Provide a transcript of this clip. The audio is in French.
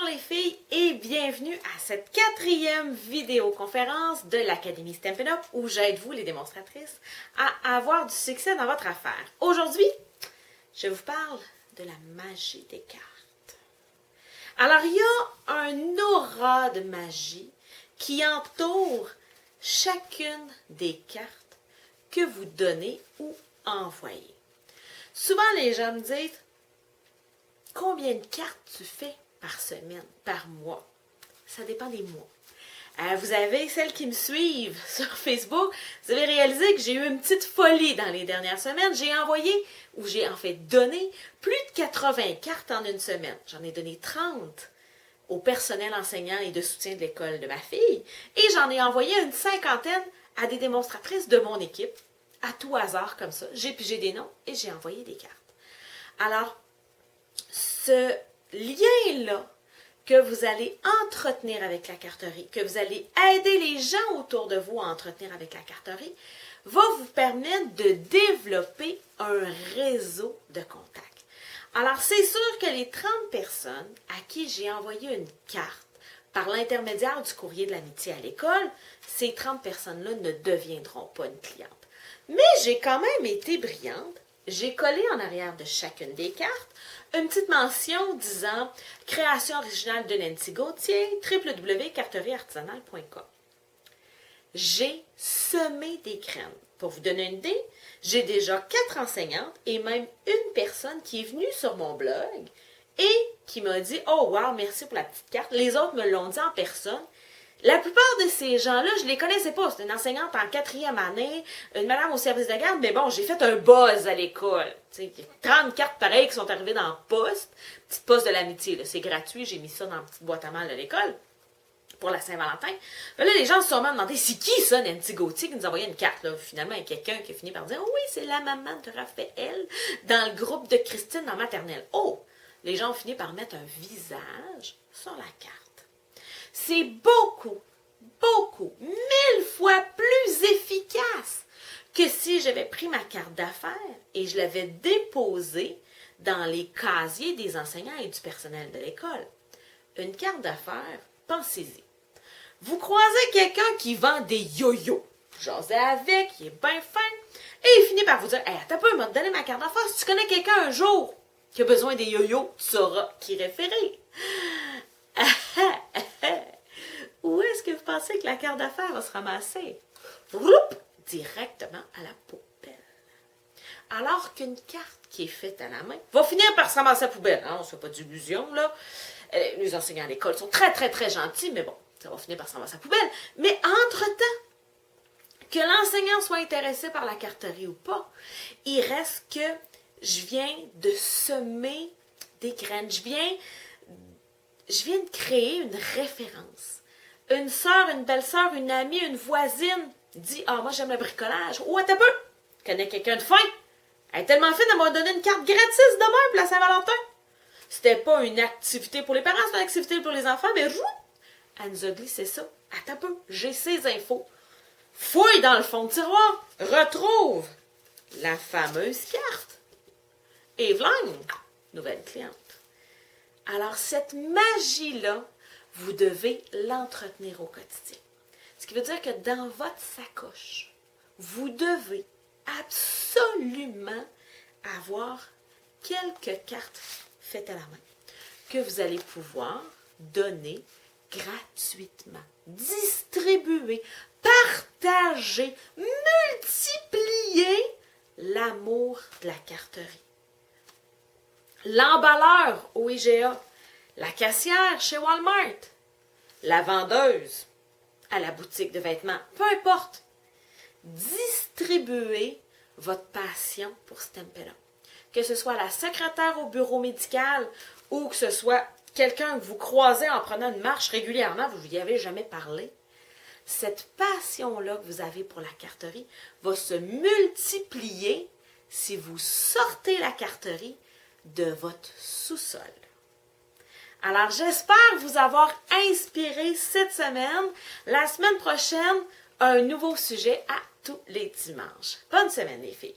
Bonjour les filles et bienvenue à cette quatrième vidéoconférence de l'Académie Stampin' Up où j'aide vous, les démonstratrices, à avoir du succès dans votre affaire. Aujourd'hui, je vous parle de la magie des cartes. Alors, il y a un aura de magie qui entoure chacune des cartes que vous donnez ou envoyez. Souvent, les gens me disent « Combien de cartes tu fais par semaine, par mois? » Ça dépend des mois. Vous avez, celles qui me suivent sur Facebook, vous avez réalisé que j'ai eu une petite folie dans les dernières semaines. J'ai envoyé, ou j'ai en fait donné, plus de 80 cartes en une semaine. J'en ai donné 30 au personnel enseignant et de soutien de l'école de ma fille. Et j'en ai envoyé une cinquantaine à des démonstratrices de mon équipe, à tout hasard comme ça. J'ai pigé des noms et j'ai envoyé des cartes. Alors, ce lien-là que vous allez entretenir avec la carterie, que vous allez aider les gens autour de vous à entretenir avec la carterie, va vous permettre de développer un réseau de contacts. Alors, c'est sûr que les 30 personnes à qui j'ai envoyé une carte par l'intermédiaire du courrier de l'amitié à l'école, ces 30 personnes-là ne deviendront pas une cliente. Mais j'ai quand même été brillante. J'ai collé en arrière de chacune des cartes une petite mention disant « Création originale de Nancy Gauthier, www.carterieartisanale.com ». J'ai semé des graines. Pour vous donner une idée, j'ai déjà 4 enseignantes et même une personne qui est venue sur mon blog et qui m'a dit « Oh wow, merci pour la petite carte ». Les autres me l'ont dit en personne. La plupart de ces gens-là, je ne les connaissais pas. C'est une enseignante en 4e année, une madame au service de garde, mais bon, j'ai fait un buzz à l'école. Il y a 30 cartes pareilles qui sont arrivées dans le poste, petite poste de l'amitié, c'est gratuit, j'ai mis ça dans la petite boîte à mal de l'école pour la Saint-Valentin. Mais là, les gens se sont même demandé, c'est qui ça, Nancy Gauthier, qui nous envoyait une carte? Là, finalement, il y a quelqu'un qui a fini par dire, oui, c'est la maman de Raphaël dans le groupe de Christine en maternelle. Oh! Les gens ont fini par mettre un visage sur la carte. C'est beaucoup, 1000 fois plus efficace que si j'avais pris ma carte d'affaires et je l'avais déposée dans les casiers des enseignants et du personnel de l'école. Une carte d'affaires, pensez-y. Vous croisez quelqu'un qui vend des yo-yo. Jasez avec, il est bien fin, et il finit par vous dire « Hey, attends un peu, il m'a donné ma carte d'affaires. Si tu connais quelqu'un un jour qui a besoin des yo-yo, tu sauras qui référer. » Où est-ce que vous pensez que la carte d'affaires va se ramasser? Directement à la poubelle. Alors qu'une carte qui est faite à la main va finir par se ramasser à la poubelle. Hein? On ne se fait pas d'illusions, là. Les enseignants à l'école sont très, très, très gentils, mais bon, ça va finir par se ramasser à la poubelle. Mais entre-temps, que l'enseignant soit intéressé par la carterie ou pas, il reste que je viens de semer des graines. Je viens de créer une référence. Une sœur, une belle-sœur, une amie, une voisine dit « Ah, moi j'aime le bricolage. » Ou « Attends un peu, je connais quelqu'un de fin. Elle est tellement fine, elle m'a donné une carte gratis demain pour la Saint-Valentin. » C'était pas une activité pour les parents, c'était une activité pour les enfants, mais elle nous a glissé ça. Attends un peu, j'ai ces infos. Fouille dans le fond de tiroir, retrouve la fameuse carte. Et voilà, nouvelle cliente. Alors, cette magie-là, vous devez l'entretenir au quotidien. Ce qui veut dire que dans votre sacoche, vous devez absolument avoir quelques cartes faites à la main que vous allez pouvoir donner gratuitement, distribuer, partager, multiplier l'amour de la carterie. L'emballeur au IGA, la caissière chez Walmart, la vendeuse à la boutique de vêtements, peu importe. Distribuez votre passion pour Stampin' Up. Que ce soit la secrétaire au bureau médical ou que ce soit quelqu'un que vous croisez en prenant une marche régulièrement, vous n'y avez jamais parlé. Cette passion-là que vous avez pour la carterie va se multiplier si vous sortez la carterie de votre sous-sol. Alors, j'espère vous avoir inspiré cette semaine. La semaine prochaine, un nouveau sujet à tous les dimanches. Bonne semaine, les filles!